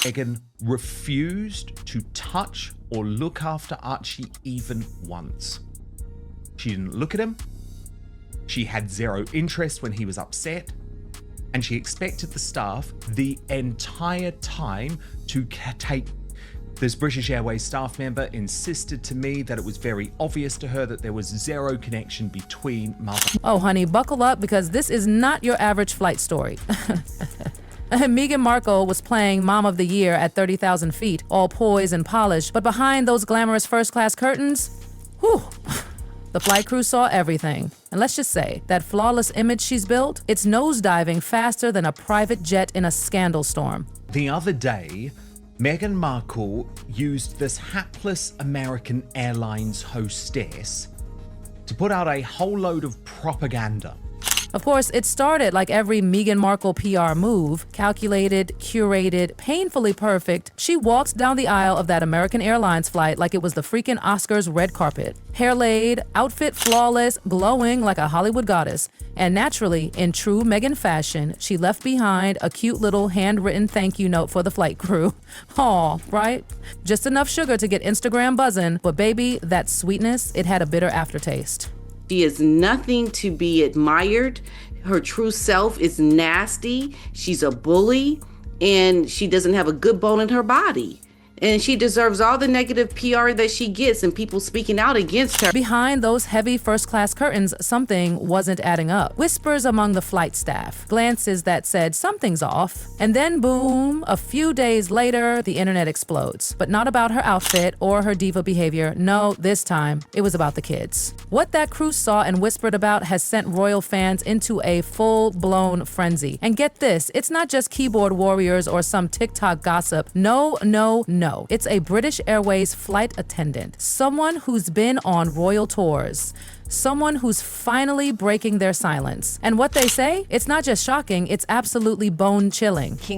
Meghan refused to touch or look after Archie even once. She didn't look at him. She had zero interest when he was upset. And she expected the staff the entire time to take. This British Airways staff member insisted to me that it was very obvious to her that there was zero connection between mother. Oh, honey, buckle up because this is not your average flight story. Meghan Markle was playing Mom of the Year at 30,000 feet, all poise and polish, but behind those glamorous first-class curtains, whew, the flight crew saw everything. And let's just say, that flawless image she's built, it's nosediving faster than a private jet in a scandal storm. The other day, Meghan Markle used this hapless American Airlines hostess to put out a whole load of propaganda. Of course, it started like every Meghan Markle PR move, calculated, curated, painfully perfect. She walked down the aisle of that American Airlines flight like it was the freaking Oscars red carpet. Hair laid, outfit flawless, glowing like a Hollywood goddess. And naturally, in true Meghan fashion, she left behind a cute little handwritten thank you note for the flight crew. Aw, right? Just enough sugar to get Instagram buzzing, but baby, that sweetness, it had a bitter aftertaste. She is nothing to be admired. Her true self is nasty. She's a bully, and she doesn't have a good bone in her body. And she deserves all the negative PR that she gets and people speaking out against her. Behind those heavy first-class curtains, something wasn't adding up. Whispers among the flight staff, glances that said something's off, and then boom, a few days later, the internet explodes. But not about her outfit or her diva behavior. No, this time, it was about the kids. What that crew saw and whispered about has sent royal fans into a full-blown frenzy. And get this, it's not just keyboard warriors or some TikTok gossip. No, no, no. It's a British Airways flight attendant, someone who's been on royal tours, someone who's finally breaking their silence. And what they say, it's not just shocking, it's absolutely bone-chilling. He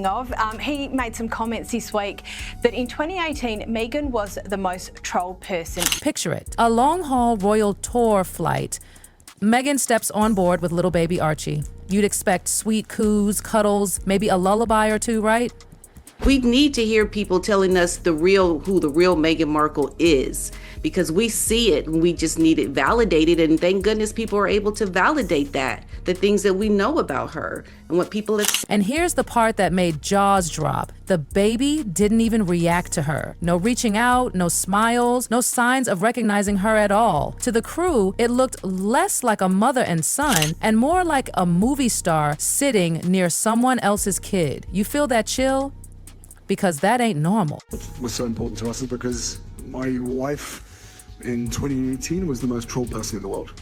made some comments this week that in 2018, Meghan was the most trolled person. Picture it, a long-haul royal tour flight. Meghan steps on board with little baby Archie. You'd expect sweet coos, cuddles, maybe a lullaby or two, right? We need to hear people telling us who the real Meghan Markle is, because we see it and we just need it validated. And thank goodness people are able to validate that, the things that we know about her and what people have. And here's the part that made jaws drop. The baby didn't even react to her. No reaching out, no smiles, no signs of recognizing her at all. To the crew, it looked less like a mother and son and more like a movie star sitting near someone else's kid. You feel that chill? Because that ain't normal. What's so important to us is because my wife in 2018 was the most trolled person in the world.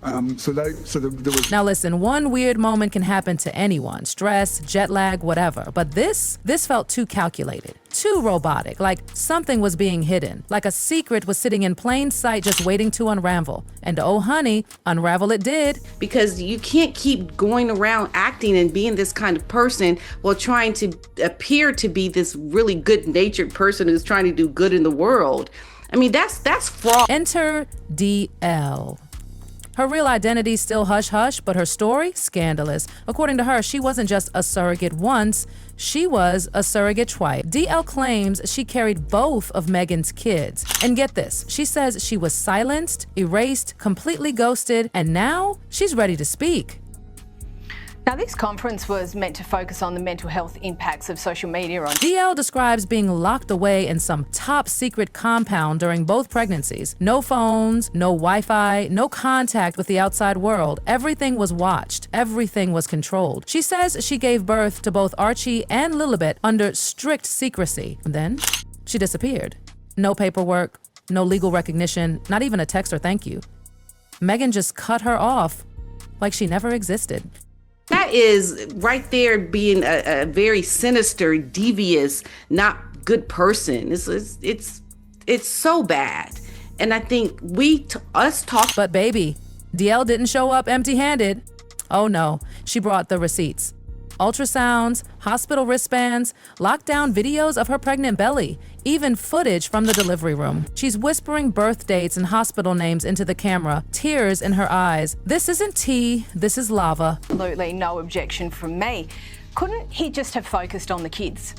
There was. Now listen, one weird moment can happen to anyone, stress, jet lag, whatever. But this felt too calculated, too robotic, like something was being hidden, like a secret was sitting in plain sight just waiting to unravel. And oh honey, unravel it did. Because you can't keep going around acting and being this kind of person while trying to appear to be this really good-natured person who's trying to do good in the world. I mean, that's fraud. Enter DL. Her real identity still hush-hush, but her story, scandalous. According to her, she wasn't just a surrogate once, she was a surrogate twice. DL claims she carried both of Meghan's kids. And get this, she says she was silenced, erased, completely ghosted, and now she's ready to speak. Now, this conference was meant to focus on the mental health impacts of social media on. DL describes being locked away in some top secret compound during both pregnancies. No phones, no Wi-Fi, no contact with the outside world. Everything was watched. Everything was controlled. She says she gave birth to both Archie and Lilibet under strict secrecy. And then she disappeared. No paperwork, no legal recognition, not even a text or thank you. Meghan just cut her off like she never existed. That is right there being a very sinister, devious, not good person. It's so bad. And I think us talk. But baby, DL didn't show up empty-handed. Oh no, she brought the receipts. Ultrasounds, hospital wristbands, lockdown videos of her pregnant belly, even footage from the delivery room. She's whispering birth dates and hospital names into the camera, tears in her eyes. This isn't tea, this is lava. Absolutely no objection from me. Couldn't he just have focused on the kids?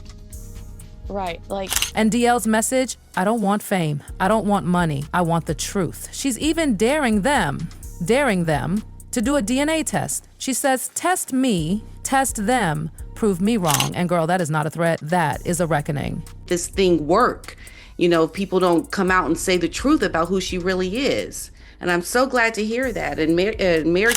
Right, like... And DL's message, I don't want fame. I don't want money. I want the truth. She's even daring them to do a DNA test. She says, test me, test them, prove me wrong. And girl, that is not a threat. That is a reckoning. This thing work. You know, people don't come out and say the truth about who she really is. And I'm so glad to hear that. And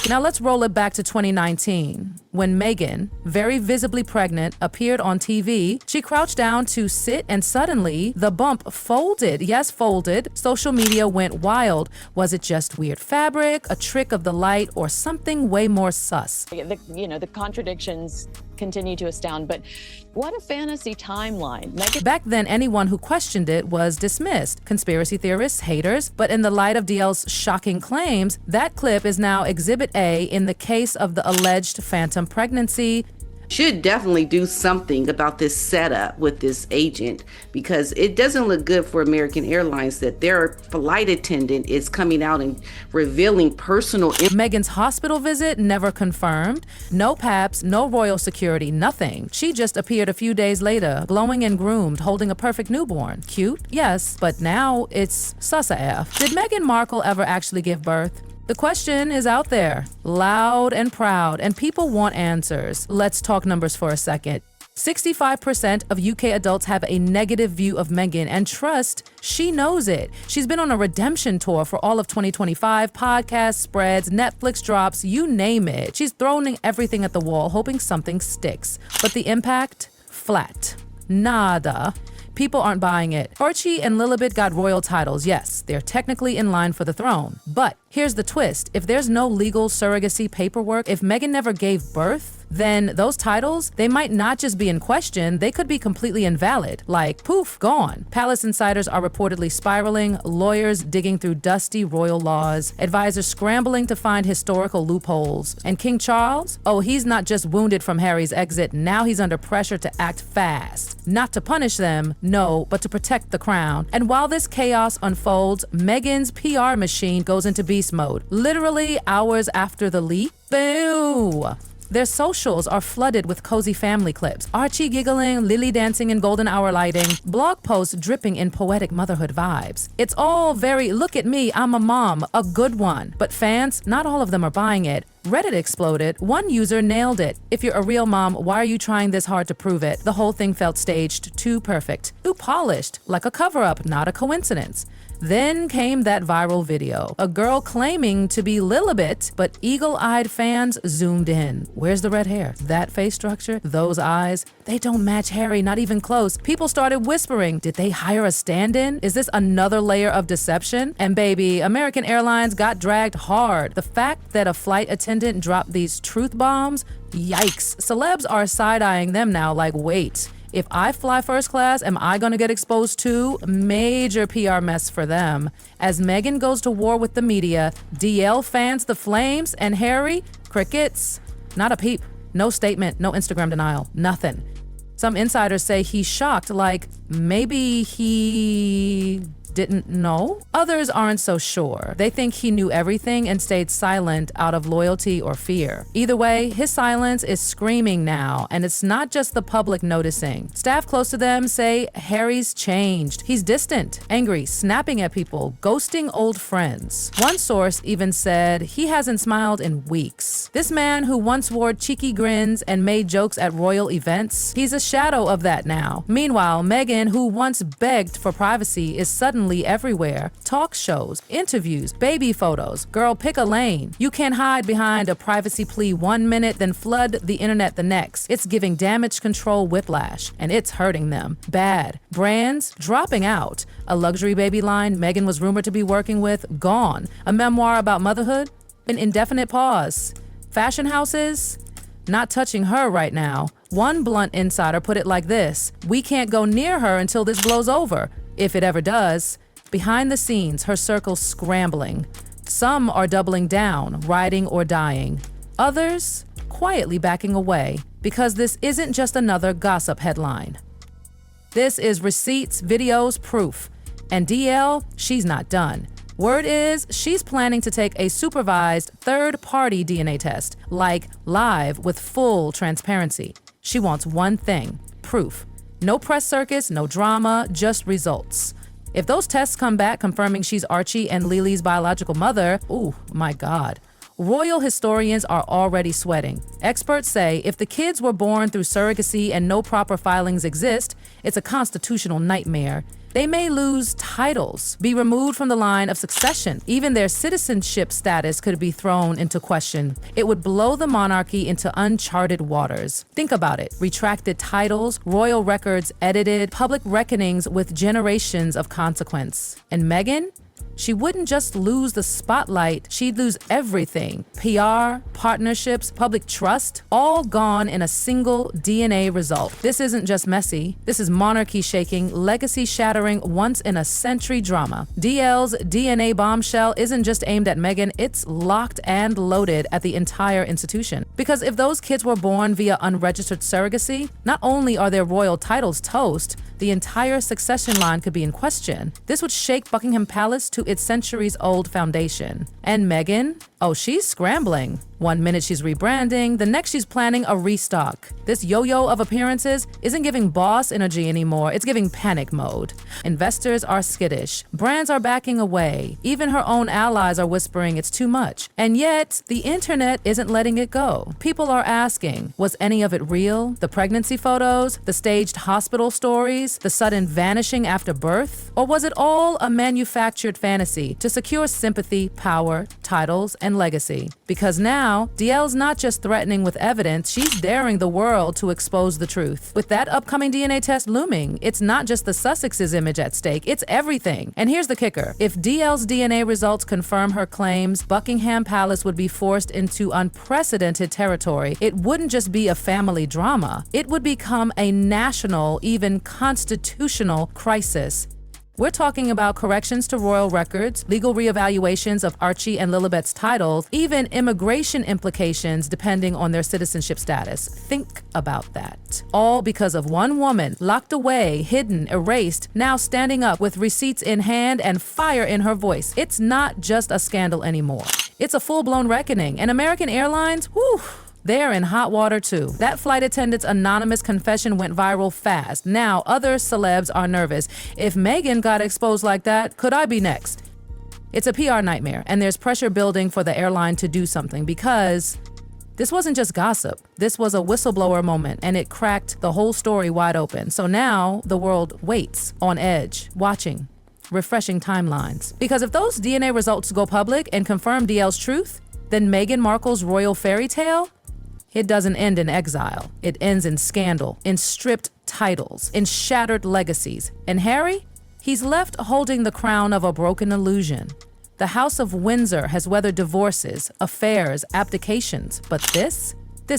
Now let's roll it back to 2019, when Meghan, very visibly pregnant, appeared on TV. She crouched down to sit and suddenly the bump folded. Yes, folded. Social media went wild. Was it just weird fabric, a trick of the light, or something way more sus? The contradictions continue to astound, but what a fantasy timeline. Back then, anyone who questioned it was dismissed. Conspiracy theorists, haters, but in the light of DL's shocking claims, that clip is now Exhibit A in the case of the alleged phantom pregnancy. Should definitely do something about this setup with this agent, because it doesn't look good for American Airlines that their flight attendant is coming out and revealing personal... Meghan's hospital visit never confirmed. No paps, no royal security, nothing. She just appeared a few days later, glowing and groomed, holding a perfect newborn. Cute? Yes, but now it's sus AF. Did Meghan Markle ever actually give birth? The question is out there, loud and proud, and people want answers. Let's talk numbers for a second. 65% of UK adults have a negative view of Meghan, and trust, she knows it. She's been on a redemption tour for all of 2025, podcasts, spreads, Netflix drops, you name it. She's throwing everything at the wall, hoping something sticks. But the impact? Flat. Nada. People aren't buying it. Archie and Lilibet got royal titles, yes, they're technically in line for the throne. But here's the twist. If there's no legal surrogacy paperwork, if Meghan never gave birth, then those titles, they might not just be in question, they could be completely invalid. Like, poof, gone. Palace insiders are reportedly spiraling, lawyers digging through dusty royal laws, advisors scrambling to find historical loopholes. And King Charles? Oh, he's not just wounded from Harry's exit, now he's under pressure to act fast. Not to punish them, no, but to protect the crown. And while this chaos unfolds, Meghan's PR machine goes into beast mode. Literally hours after the leak, boo! Their socials are flooded with cozy family clips. Archie giggling, Lily dancing in golden hour lighting, blog posts dripping in poetic motherhood vibes. It's all very, look at me, I'm a mom, a good one. But fans, not all of them are buying it. Reddit exploded. One user nailed it. If you're a real mom, why are you trying this hard to prove it? The whole thing felt staged, too perfect, too polished, like a cover-up, not a coincidence. Then came that viral video. A girl claiming to be Lilibet, but eagle-eyed fans zoomed in. Where's the red hair? That face structure? Those eyes? They don't match Harry, not even close. People started whispering, did they hire a stand-in? Is this another layer of deception? And baby, American Airlines got dragged hard. The fact that a flight attendant dropped these truth bombs? Yikes. Celebs are side-eyeing them now like, wait. If I fly first class, am I gonna get exposed too? Major PR mess for them. As Meghan goes to war with the media, DL fans the flames, and Harry, crickets. Not a peep, no statement, no Instagram denial, nothing. Some insiders say he's shocked, like maybe he didn't know? Others aren't so sure. They think he knew everything and stayed silent out of loyalty or fear. Either way, his silence is screaming now, and it's not just the public noticing. Staff close to them say Harry's changed. He's distant, angry, snapping at people, ghosting old friends. One source even said he hasn't smiled in weeks. This man who once wore cheeky grins and made jokes at royal events, he's a shadow of that now. Meanwhile, Meghan, who once begged for privacy, is suddenly everywhere. Talk shows, interviews, baby photos. Girl, pick a lane. You can't hide behind a privacy plea 1 minute, then flood the internet the next. It's giving damage control whiplash, and it's hurting them. Bad. Brands dropping out. A luxury baby line Meghan was rumored to be working with, gone. A memoir about motherhood, an indefinite pause. Fashion houses, not touching her right now. One blunt insider put it like this: we can't go near her until this blows over. If it ever does. Behind the scenes, her circle's scrambling. Some are doubling down, riding or dying. Others, quietly backing away, because this isn't just another gossip headline. This is receipts, videos, proof. And DL, she's not done. Word is, she's planning to take a supervised third-party DNA test, like live with full transparency. She wants one thing, proof. No press circus, no drama, just results. If those tests come back confirming she's Archie and Lily's biological mother, ooh, my God. Royal historians are already sweating. Experts say if the kids were born through surrogacy and no proper filings exist, it's a constitutional nightmare. They may lose titles, be removed from the line of succession. Even their citizenship status could be thrown into question. It would blow the monarchy into uncharted waters. Think about it. Retracted titles, royal records edited, public reckonings with generations of consequence. And Meghan? She wouldn't just lose the spotlight, she'd lose everything. PR, partnerships, public trust, all gone in a single DNA result. This isn't just messy. This is monarchy-shaking, legacy-shattering, once-in-a-century drama. DL's DNA bombshell isn't just aimed at Meghan, it's locked and loaded at the entire institution. Because if those kids were born via unregistered surrogacy, not only are their royal titles toast, the entire succession line could be in question. This would shake Buckingham Palace to its centuries-old foundation. And Meghan? Oh, she's scrambling. One minute she's rebranding, the next she's planning a restock. This yo-yo of appearances isn't giving boss energy anymore, it's giving panic mode. Investors are skittish, brands are backing away, even her own allies are whispering it's too much. And yet, the internet isn't letting it go. People are asking, was any of it real? The pregnancy photos, the staged hospital stories, the sudden vanishing after birth? Or was it all a manufactured fantasy to secure sympathy, power, titles, and legacy? Because now, DL's not just threatening with evidence, she's daring the world to expose the truth. With that upcoming DNA test looming, it's not just the Sussex's image at stake, it's everything. And here's the kicker. If DL's DNA results confirm her claims, Buckingham Palace would be forced into unprecedented territory. It wouldn't just be a family drama, it would become a national, even constitutional crisis. We're talking about corrections to royal records, legal reevaluations of Archie and Lilibet's titles, even immigration implications depending on their citizenship status. Think about that. All because of one woman, locked away, hidden, erased, now standing up with receipts in hand and fire in her voice. It's not just a scandal anymore. It's a full-blown reckoning. And American Airlines, whew, they're in hot water too. That flight attendant's anonymous confession went viral fast. Now other celebs are nervous. If Meghan got exposed like that, could I be next? It's a PR nightmare, and there's pressure building for the airline to do something because this wasn't just gossip. This was a whistleblower moment, and it cracked the whole story wide open. So now the world waits, on edge, watching, refreshing timelines. Because if those DNA results go public and confirm DL's truth, then Meghan Markle's royal fairy tale, it doesn't end in exile. It ends in scandal, in stripped titles, in shattered legacies. And Harry? He's left holding the crown of a broken illusion. The House of Windsor has weathered divorces, affairs, abdications. But this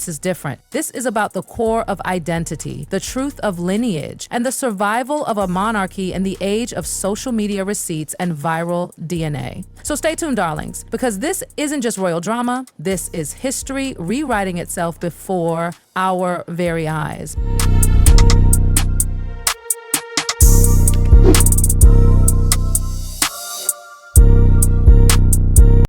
is different. This is about the core of identity, the truth of lineage, and the survival of a monarchy in the age of social media receipts and viral DNA. So stay tuned, darlings, because this isn't just royal drama. This is history rewriting itself before our very eyes.